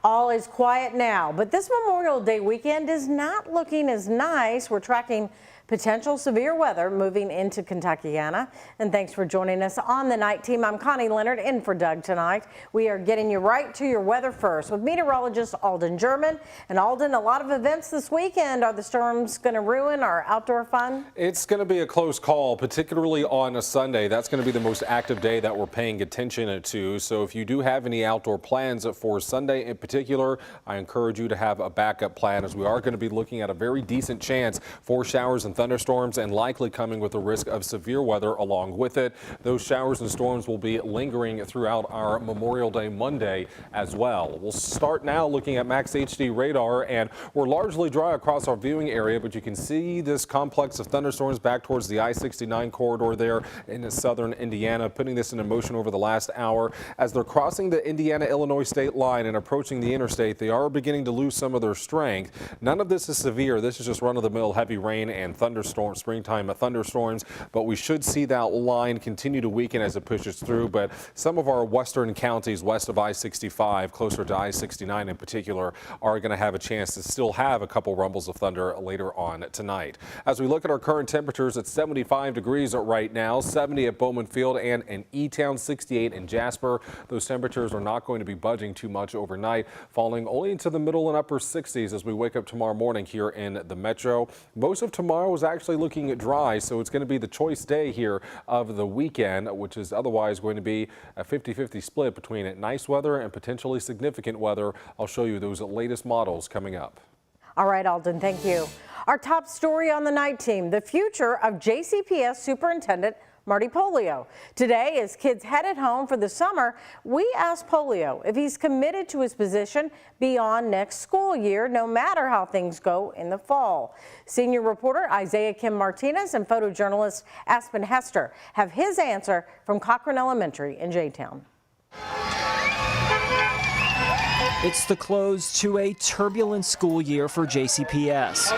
All is quiet now, but this Memorial Day weekend is not looking as nice. We're tracking potential severe weather moving into Kentuckiana. And thanks for joining us on the night team. I'm Connie Leonard in for Doug tonight. We are getting you right to your weather first with meteorologist Alden German. And Alden, a lot of events this weekend. Are the storms going to ruin our outdoor fun? It's going to be a close call, particularly on a Sunday. That's going to be the most active day that we're paying attention to. So if you do have any outdoor plans for Sunday in particular, I encourage you to have a backup plan, as we are going to be looking at a very decent chance for showers and thunderstorms, and likely coming with the risk of severe weather along with it. Those showers and storms will be lingering throughout our Memorial Day Monday as well. We'll start now looking at Max HD radar, and we're largely dry across our viewing area, but you can see this complex of thunderstorms back towards the I-69 corridor there in southern Indiana, putting this into motion over the last hour. As they're crossing the Indiana-Illinois state line and approaching the interstate, they are beginning to lose some of their strength. None of this is severe. This is just run-of-the-mill heavy rain and thunderstorms, springtime thunderstorms, but we should see that line continue to weaken as it pushes through. But some of our western counties west of I-65, closer to I-69 in particular, are going to have a chance to still have a couple rumbles of thunder later on tonight. As we look at our current temperatures, it's 75 degrees right now, 70 at Bowman Field and in E-Town, 68 in Jasper. Those temperatures are not going to be budging too much overnight, falling only into the middle and upper 60s as we wake up tomorrow morning here in the metro. Most of tomorrow is actually looking dry, so it's going to be the choice day here of the weekend, which is otherwise going to be a 50-50 split between nice weather and potentially significant weather. I'll show you those latest models coming up. All right, Alden, thank you. Our top story on the night team, the future of JCPS Superintendent Marty Pollio. Today, as kids headed home for the summer, we asked Pollio if he's committed to his position beyond next school year, no matter how things go in the fall. Senior reporter Isaiah Kim Martinez and photojournalist Aspen Hester have his answer from Cochran Elementary in J-Town. It's the close to a turbulent school year for JCPS.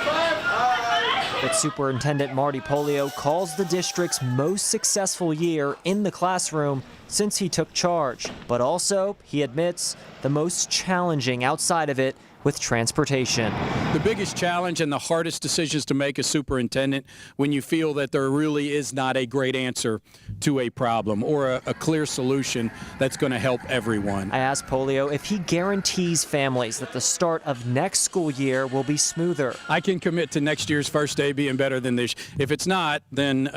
But Superintendent Marty Pollio calls the district's most successful year in the classroom since he took charge. But also, he admits, the most challenging outside of it with transportation. The biggest challenge and the hardest decisions to make as superintendent when you feel that there really is not a great answer to a problem or a clear solution that's going to help everyone. I asked Pollio if he guarantees families that the start of next school year will be smoother. I can commit to next year's first day being better than this. If it's not, then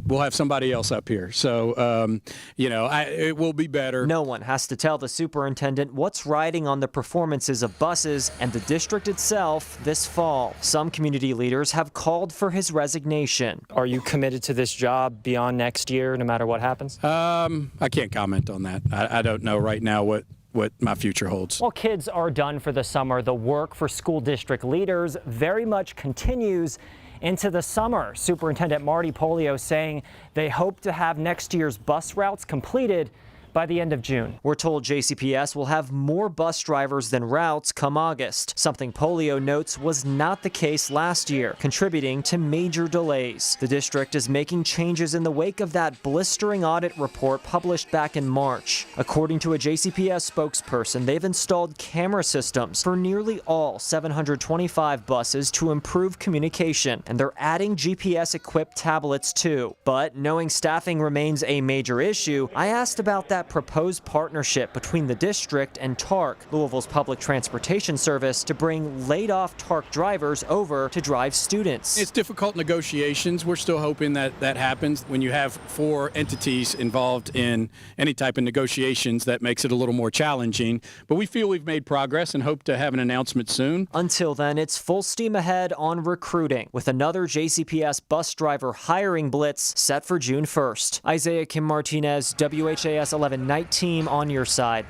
we'll have somebody else up here. So, it will be better. No one has to tell the superintendent what's riding on the performances of buses and the district itself this fall. Some community leaders have called for his resignation. Are you committed to this job beyond next year, no matter what happens? I can't comment on that. I don't know right now what my future holds. While kids are done for the summer, the work for school district leaders very much continues into the summer. Superintendent Marty Pollio saying they hope to have next year's bus routes completed by the end of June. We're told JCPS will have more bus drivers than routes come August, something Pollio notes was not the case last year, contributing to major delays. The district is making changes in the wake of that blistering audit report published back in March. According to a JCPS spokesperson, they've installed camera systems for nearly all 725 buses to improve communication, and they're adding GPS-equipped tablets too. But knowing staffing remains a major issue, I asked about that proposed partnership between the district and TARC, Louisville's public transportation service, to bring laid-off TARC drivers over to drive students. It's difficult negotiations. We're still hoping that happens. When you have 4 entities involved in any type of negotiations, that makes it a little more challenging. But we feel we've made progress and hope to have an announcement soon. Until then, it's full steam ahead on recruiting, with another JCPS bus driver hiring blitz set for June 1st. Isaiah Kim Martinez, WHAS11 Night Team, on your side.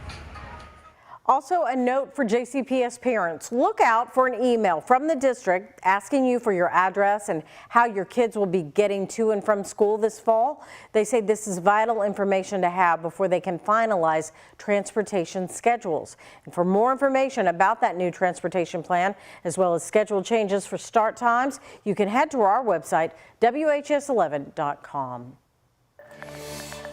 Also, a note for JCPS parents. Look out for an email from the district asking you for your address and how your kids will be getting to and from school this fall. They say this is vital information to have before they can finalize transportation schedules. And for more information about that new transportation plan, as well as schedule changes for start times, you can head to our website, WHAS11.com.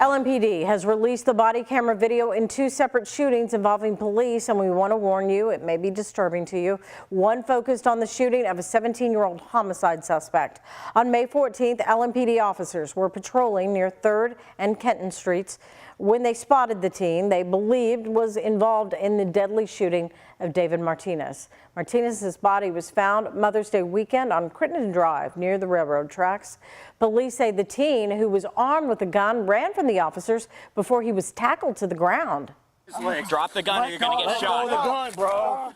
LMPD has released the body camera video in 2 separate shootings involving police, and we want to warn you, it may be disturbing to you. One focused on the shooting of a 17-year-old homicide suspect. On May 14th, LMPD officers were patrolling near 3rd and Kenton Streets when they spotted the teen they believed was involved in the deadly shooting of David Martinez. Martinez's body was found Mother's Day weekend on Crittenden Drive near the railroad tracks. Police say the teen, who was armed with a gun, ran from the officers before he was tackled to the ground. Drop the gun or you're going to get shot. The gun, bro.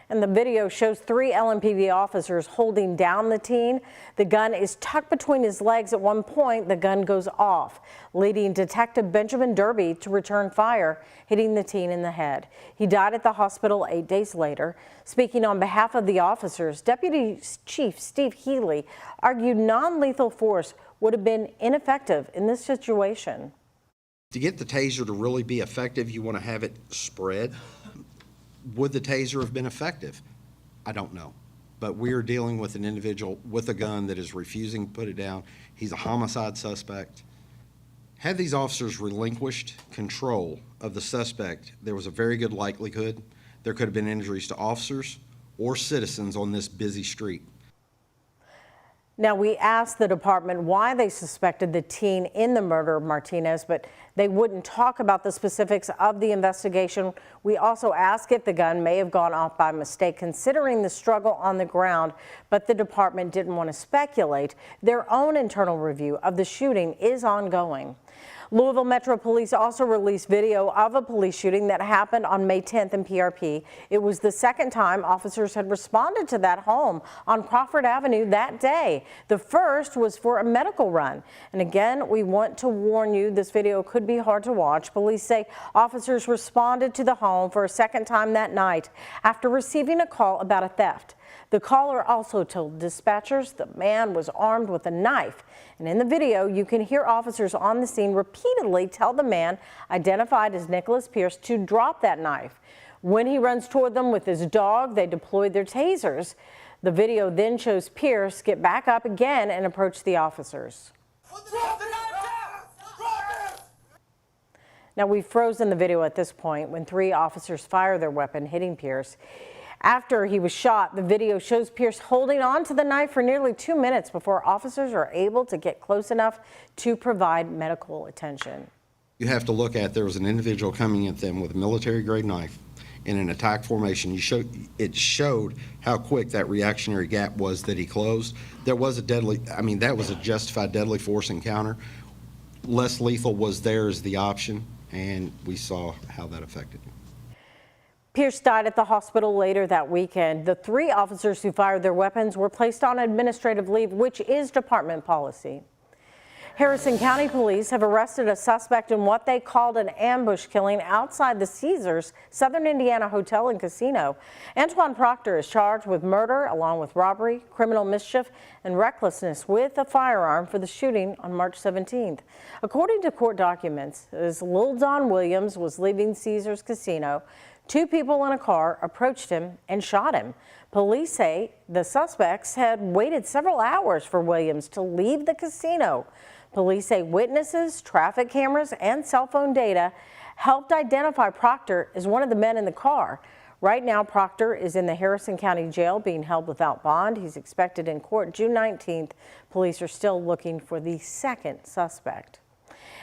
And the video shows 3 LMPD officers holding down the teen. The gun is tucked between his legs. At one point, the gun goes off, leading Detective Benjamin Derby to return fire, hitting the teen in the head. He died at the hospital 8 days later. Speaking on behalf of the officers, Deputy Chief Steve Healy argued non-lethal force would have been ineffective in this situation. To get the taser to really be effective, you want to have it spread. Would the taser have been effective? I don't know. But we're dealing with an individual with a gun that is refusing to put it down. He's a homicide suspect. Had these officers relinquished control of the suspect, there was a very good likelihood there could have been injuries to officers or citizens on this busy street. Now, we asked the department why they suspected the teen in the murder of Martinez, but they wouldn't talk about the specifics of the investigation. We also asked if the gun may have gone off by mistake, considering the struggle on the ground, but the department didn't want to speculate. Their own internal review of the shooting is ongoing. Louisville Metro Police also released video of a police shooting that happened on May 10th in PRP. It was the second time officers had responded to that home on Crawford Avenue that day. The first was for a medical run. And again, we want to warn you, this video could be hard to watch. Police say officers responded to the home for a second time that night after receiving a call about a theft. The caller also told dispatchers the man was armed with a knife. And in the video, you can hear officers on the scene repeatedly tell the man, identified as Nicholas Pierce, to drop that knife. When he runs toward them with his dog, they deployed their tasers. The video then shows Pierce get back up again and approach the officers. Now, we've frozen the video at this point when 3 officers fire their weapon, hitting Pierce. After he was shot, the video shows Pierce holding on to the knife for nearly 2 minutes before officers are able to get close enough to provide medical attention. You have to look at, there was an individual coming at them with a military-grade knife in an attack formation. It showed how quick that reactionary gap was that he closed. There was a that was a justified deadly force encounter. Less lethal was there as the option, and we saw how that affected him. Pierce died at the hospital later that weekend. The 3 officers who fired their weapons were placed on administrative leave, which is department policy. Harrison County Police have arrested a suspect in what they called an ambush killing outside the Caesars Southern Indiana Hotel and Casino. Antoine Proctor is charged with murder along with robbery, criminal mischief, and recklessness with a firearm for the shooting on March 17th. According to court documents, as Lil Don Williams was leaving Caesars Casino, 2 people in a car approached him and shot him. Police say the suspects had waited several hours for Williams to leave the casino. Police say witnesses, traffic cameras, and cell phone data helped identify Proctor as one of the men in the car. Right now, Proctor is in the Harrison County Jail being held without bond. He's expected in court June 19th. Police are still looking for the second suspect.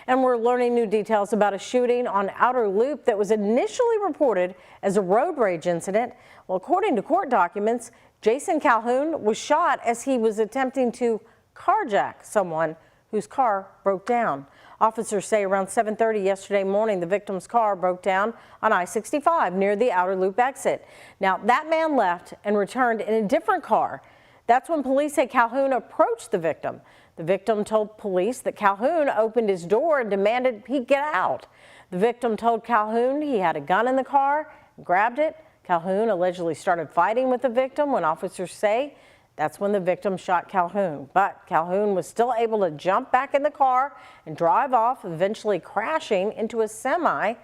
And we're learning new details about a shooting on Outer Loop that was initially reported as a road rage incident. Well, according to court documents, Jason Calhoun was shot as he was attempting to carjack someone whose car broke down. Officers say around 7:30 yesterday morning, the victim's car broke down on I-65 near the Outer Loop exit. Now, that man left and returned in a different car. That's when police say Calhoun approached the victim. The victim told police that Calhoun opened his door and demanded he get out. The victim told Calhoun he had a gun in the car and grabbed it. Calhoun allegedly started fighting with the victim when officers say that's when the victim shot Calhoun. But Calhoun was still able to jump back in the car and drive off, eventually crashing into a semi.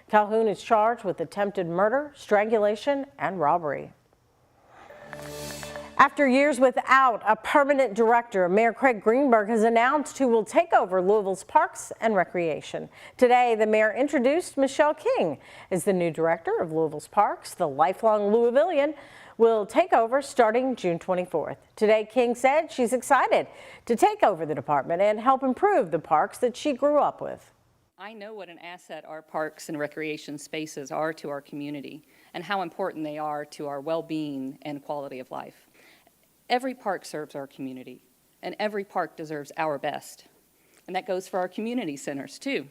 Calhoun is charged with attempted murder, strangulation, and robbery. After years without a permanent director, Mayor Craig Greenberg has announced who will take over Louisville's Parks and Recreation. Today, the mayor introduced Michelle King as the new director of Louisville's Parks. The lifelong Louisvillian will take over starting June 24th. Today, King said she's excited to take over the department and help improve the parks that she grew up with. I know what an asset our parks and recreation spaces are to our community and how important they are to our well-being and quality of life. Every park serves our community, and every park deserves our best. And that goes for our community centers, too.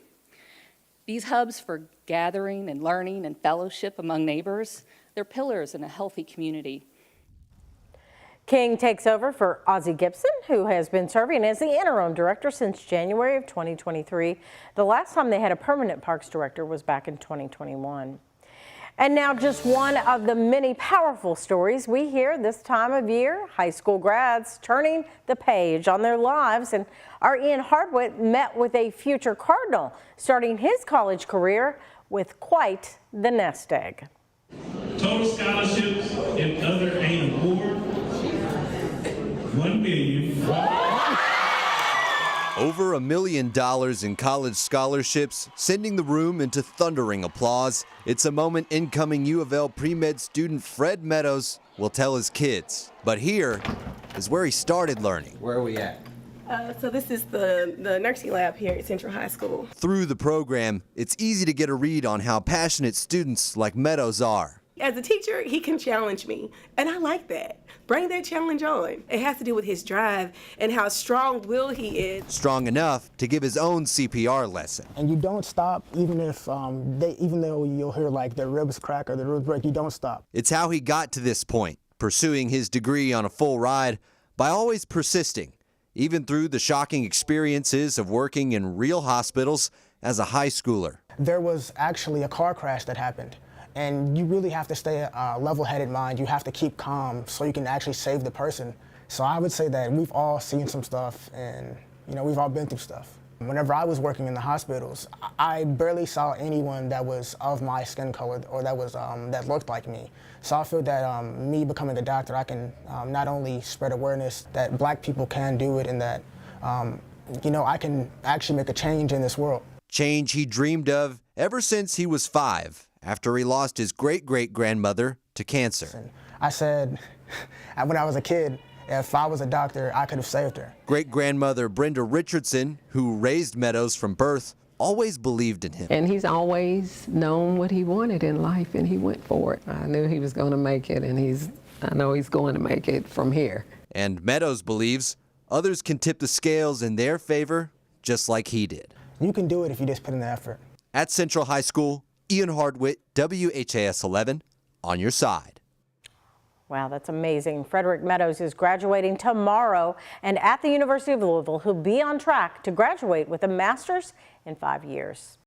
These hubs for gathering and learning and fellowship among neighbors, they're pillars in a healthy community. King takes over for Ozzie Gibson, who has been serving as the interim director since January of 2023. The last time they had a permanent parks director was back in 2021. And now just one of the many powerful stories we hear this time of year. High school grads turning the page on their lives. And our Ian Hardwick met with a future Cardinal, starting his college career with quite the nest egg. Total scholarships and other aid award, $1 million. Over $1 million in college scholarships, sending the room into thundering applause. It's a moment incoming U of L pre-med student Fred Meadows will tell his kids. But here is where he started learning. Where are we at? So this is the nursing lab here at Central High School. Through the program, it's easy to get a read on how passionate students like Meadows are. As a teacher, he can challenge me, and I like that. Bring that challenge on. It has to do with his drive and how strong-willed he is. Strong enough to give his own CPR lesson. And you don't stop, even if even though you'll hear like their ribs crack or their ribs break, you don't stop. It's how he got to this point, pursuing his degree on a full ride by always persisting, even through the shocking experiences of working in real hospitals as a high schooler. There was actually a car crash that happened. And you really have to stay a level-headed mind. You have to keep calm so you can actually save the person. So I would say that we've all seen some stuff and, we've all been through stuff. Whenever I was working in the hospitals, I barely saw anyone that was of my skin color or that looked like me. So I feel that me becoming a doctor, I can not only spread awareness that black people can do it and that, I can actually make a change in this world. Change he dreamed of ever since he was 5. After he lost his great-great-grandmother to cancer. I said, when I was a kid, if I was a doctor, I could have saved her. Great-grandmother Brenda Richardson, who raised Meadows from birth, always believed in him. And he's always known what he wanted in life, and he went for it. I knew he was going to make it, and I know he's going to make it from here. And Meadows believes others can tip the scales in their favor, just like he did. You can do it if you just put in the effort. At Central High School, Ian Hardwick, WHAS11, on your side. Wow, that's amazing. Frederick Meadows is graduating tomorrow, and at the University of Louisville, he'll be on track to graduate with a master's in 5 years.